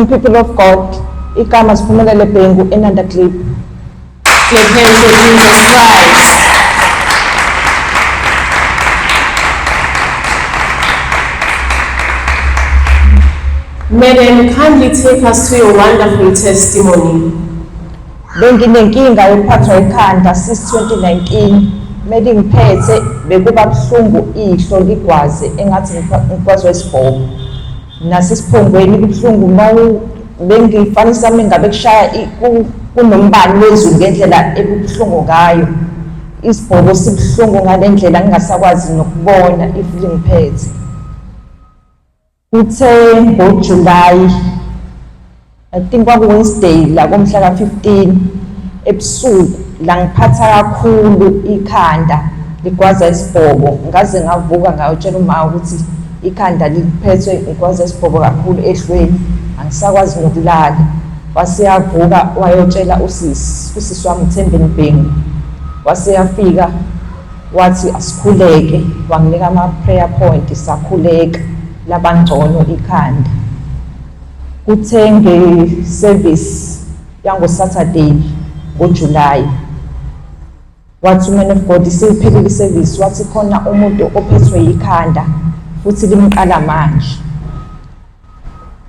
morning, people of God. Igama Siphumelele Bhengu eNanda Clip. Clap hands for Jesus Christ. Madam, kindly take us to your wonderful testimony. Benginenkinga yokuphathwa ikhanda since 2019. Mede ngiphethe bekuba buhlungu ihlo ligwaze engathi ngikwazwe isibhobo. Nasesiphongweni kubuhlungu bengifanisa mingabe kushaya kunombani wezulu ngendlela ebuhlungu ngayo. Isibhobo sibuhlungu ngalendlela ngingasakwazi nokubona if ngiphethe. Kuthe ngoJuly, I think Wednesday la komhla ka-15 ebusuku la ngiphatha kakhulu ikhanda ligwaza isibhobo, ngaze ngavuka ngayotshela uma ukuthi ikhanda liphethwe igwaza isibhobo kakhulu ehlweni, angisakwazi nokulala. Waseyavuka wayotshela usisi wami uThembeni Bhengu, waseyafika wathi asikhuleke, wanginika ama-prayer point sakhuleka labangcono ikhanda. Kuthe nge-service yango-Saturday ngoJuly, wathi uMan of God seyiphelile i-service, wathi khona umuntu ophethwe yikhanda futhi limqala manje.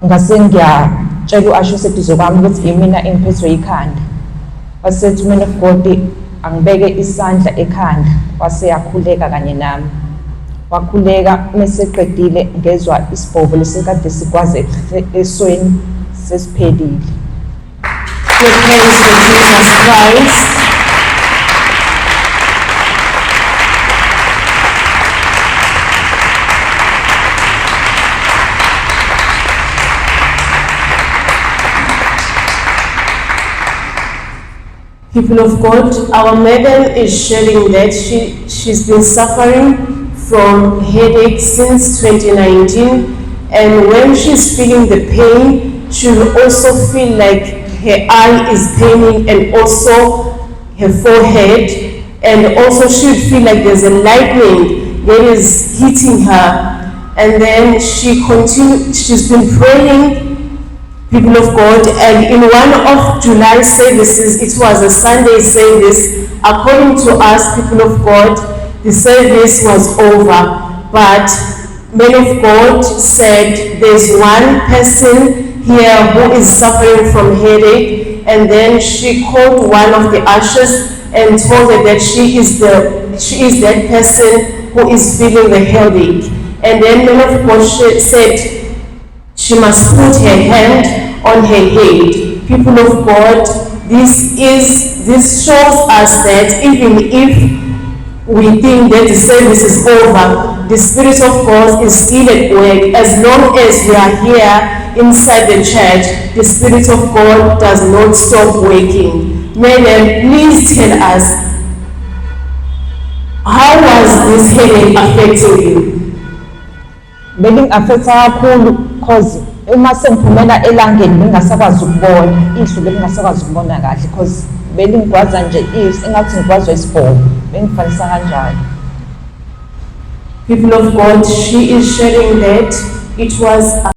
Ngase ngiyatshela u-Asho seduze kwami ukuthi imina engiphethwe yikhanda. Wasethi uMan of God angibeke isandla ekhanda, waseyakhuleka kanye nami. Wakhuleka meseqedile ngezwa isibhobo lesikade sigwaze esweni sesiphelile. Clap hands for Jesus Christ. People of God, our madam is sharing that she's been suffering from headache since 2019, and when she's feeling the pain, she will also feel like her eye is paining and also her forehead, and also she will feel like there's a lightning that is hitting her. And then she's been praying, people of God, and in one of July services, it was a Sunday service, according to us, people of God, the service was over, but men of God said there's one person here who is suffering from headache, and then she called one of the ushers and told her that she is that person who is feeling the headache. And then men of God said she must put her hand on her head. People of God, this shows us that even if we think that the service is over, the Spirit of God is still at work. As long as we are here inside the church, the Spirit of God does not stop working. Madam, please tell us, how was this headache affecting you? Being affected kakhulu cause uma sengiphumela elangeni bengasakwazi ukubona, ihlo belingasakwazi ukubona kahle cause belingwaza nje engathi ngigwazwa isibhobo, bengifanisa kanjalo. People of God, she is sharing that it was